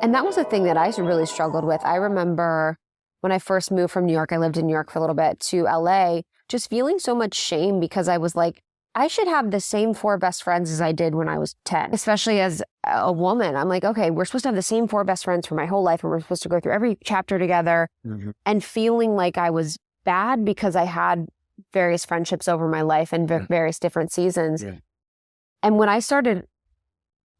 And that was the thing that I really struggled with. I remember when I first moved from New York, I lived in New York for a little bit, to LA, just feeling so much shame because I was like, I should have the same 4 best friends as I did when I was 10, especially as a woman. I'm like, okay, we're supposed to have the same 4 best friends for my whole life, and we're supposed to go through every chapter together, and feeling like I was bad because I had various friendships over my life and various different seasons. Yeah. And when I started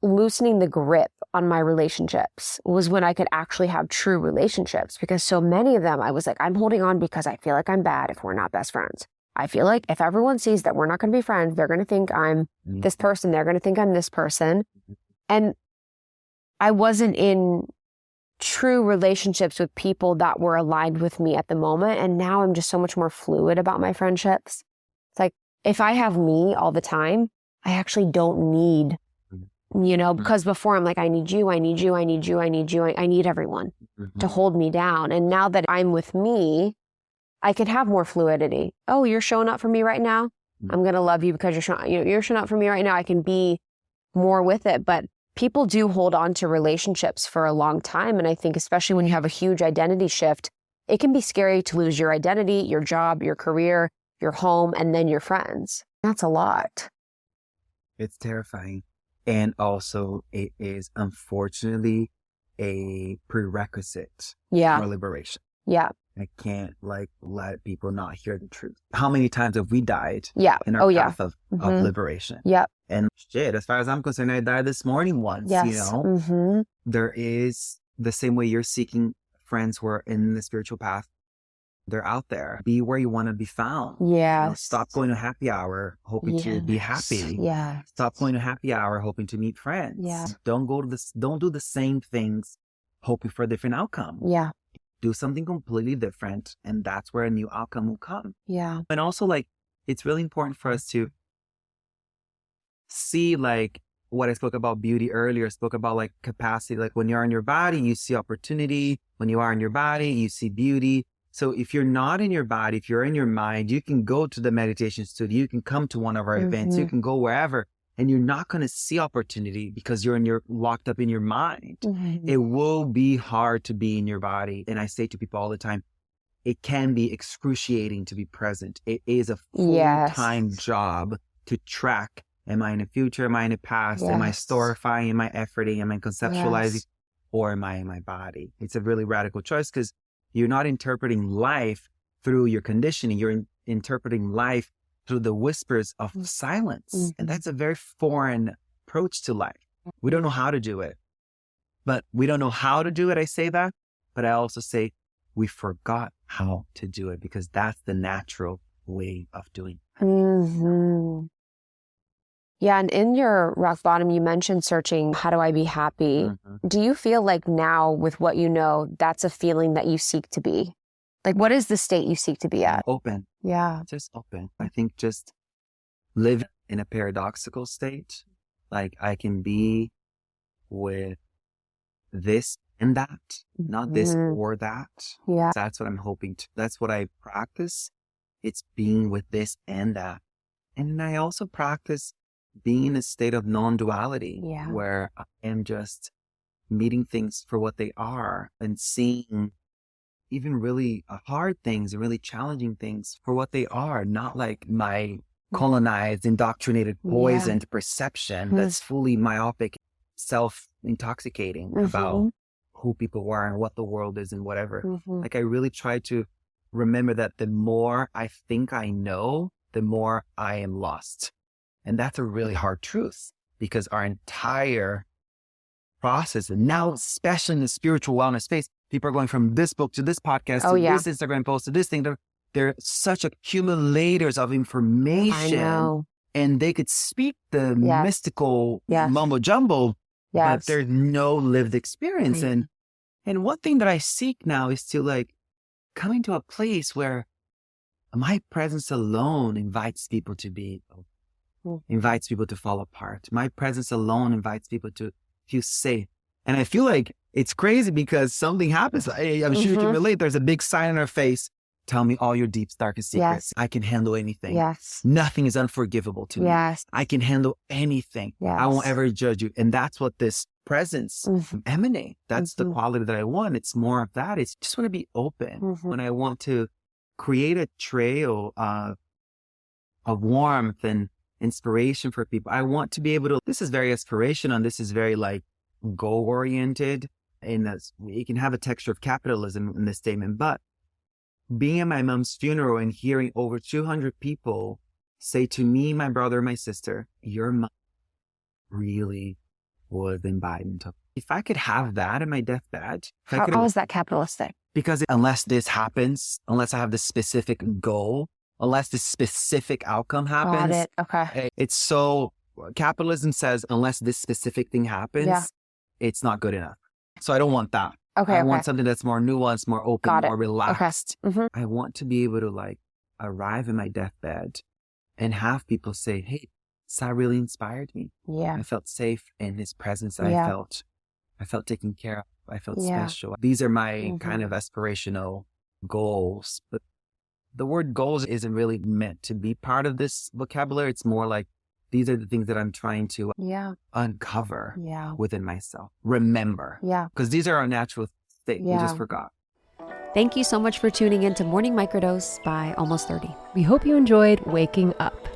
loosening the grip on my relationships was when I could actually have true relationships, because so many of them, I was like, I'm holding on because I feel like I'm bad if we're not best friends. I feel like if everyone sees that we're not going to be friends, they're going to think I'm this person. They're going to think I'm this person. And I wasn't in true relationships with people that were aligned with me at the moment. And now I'm just so much more fluid about my friendships. It's like, if I have me all the time, I actually don't need, because before I'm like, I need you, I need you, I need you, I need you. I need everyone to hold me down. And now that I'm with me, I can have more fluidity. Oh, you're showing up for me right now. I'm going to love you because you're showing up for me right now. I can be more with it. But people do hold on to relationships for a long time. And I think especially when you have a huge identity shift, it can be scary to lose your identity, your job, your career, your home, and then your friends. That's a lot. It's terrifying. And also it is unfortunately a prerequisite for liberation. Yeah. I can't let people not hear the truth. How many times have we died in our path of liberation? Yeah. And shit, as far as I'm concerned, I died this morning once, There is the same way you're seeking friends who are in the spiritual path. They're out there. Be where you want to be found. Yeah. Stop going to happy hour hoping to be happy. Yeah. Stop going to happy hour hoping to meet friends. Yeah. Don't do the same things hoping for a different outcome. Yeah. Do something completely different, and that's where a new outcome will come. Yeah. And also, it's really important for us to see, what I spoke about beauty earlier, spoke about, capacity. When you're in your body, you see opportunity. When you are in your body, you see beauty. So if you're not in your body, if you're in your mind, you can go to the meditation studio, you can come to one of our events, you can go wherever, and you're not going to see opportunity because you're locked up in your mind. It will be hard to be in your body. And I say to people all the time, it can be excruciating to be present. It is a full-time job to track. Am I in the future? Am I in the past? Am I storifying? Am I efforting? Am I conceptualizing? Or am I in my body? It's a really radical choice because you're not interpreting life through your conditioning. You're interpreting life through the whispers of silence. And that's a very foreign approach to life. We don't know how to do it. But we don't know how to do it. I say that. But I also say we forgot how to do it because that's the natural way of doing it. Yeah. And in your rock bottom, you mentioned searching, how do I be happy? Do you feel like now with what you know, that's a feeling that you seek to be? What is the state you seek to be at? Open. Yeah. Just open. I think just live in a paradoxical state. I can be with this and that, not this or that. Yeah. That's what I'm hoping to. That's what I practice. It's being with this and that. And I also practice being in a state of non-duality where I am just meeting things for what they are and seeing even really hard things and really challenging things for what they are, not like my colonized, indoctrinated, poisoned perception that's fully myopic, self-intoxicating about who people are and what the world is and whatever. I really try to remember that the more I think I know, the more I am lost. And that's a really hard truth because our entire process, and now especially in the spiritual wellness space, people are going from this book to this podcast to this Instagram post to this thing. They're such accumulators of information. I know. And they could speak the mystical mumbo jumbo, but there's no lived experience. And one thing that I seek now is to coming to a place where my presence alone invites people to be, invites people to fall apart. My presence alone invites people to feel safe. And I feel like it's crazy because something happens. I'm sure you can relate. There's a big sign on our face. Tell me all your deep, darkest secrets. I can handle anything. Nothing is unforgivable to me. I can handle anything. I won't ever judge you. And that's what this presence emanate. That's the quality that I want. It's more of that. It's just want to be open. When I want to create a trail of warmth and inspiration for people, I want to be able to, this is very aspirational and this is very like goal oriented. And you can have a texture of capitalism in this statement, but being at my mom's funeral and hearing over 200 people say to me, my brother, my sister, your mom really was embodied. If I could have that in my deathbed. How is that capitalistic? Because unless this happens, unless I have this specific goal, unless this specific outcome happens. Got it. Okay. It's so, capitalism says, unless this specific thing happens, it's not good enough. So I don't want that. I want something that's more nuanced, more open, more relaxed. Okay. I want to be able to like arrive in my deathbed and have people say, hey, Sah really inspired me. Yeah. I felt safe in his presence. I felt taken care of. I felt special. These are my kind of aspirational goals. But the word goals isn't really meant to be part of this vocabulary. It's more like, these are the things that I'm trying to uncover within myself. Remember. Because these are our natural state. We just forgot. Thank you so much for tuning in to Morning Microdose by Almost 30. We hope you enjoyed waking up.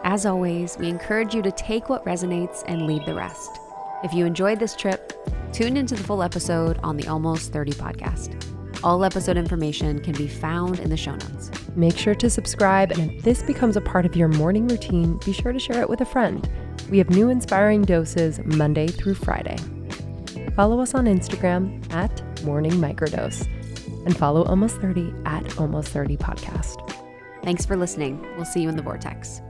As always, we encourage you to take what resonates and leave the rest. If you enjoyed this trip, tune into the full episode on the Almost 30 podcast. All episode information can be found in the show notes. Make sure to subscribe, and if this becomes a part of your morning routine, be sure to share it with a friend. We have new inspiring doses Monday through Friday. Follow us on Instagram at Morning Microdose, and follow Almost 30 at Almost 30 Podcast. Thanks for listening. We'll see you in the vortex.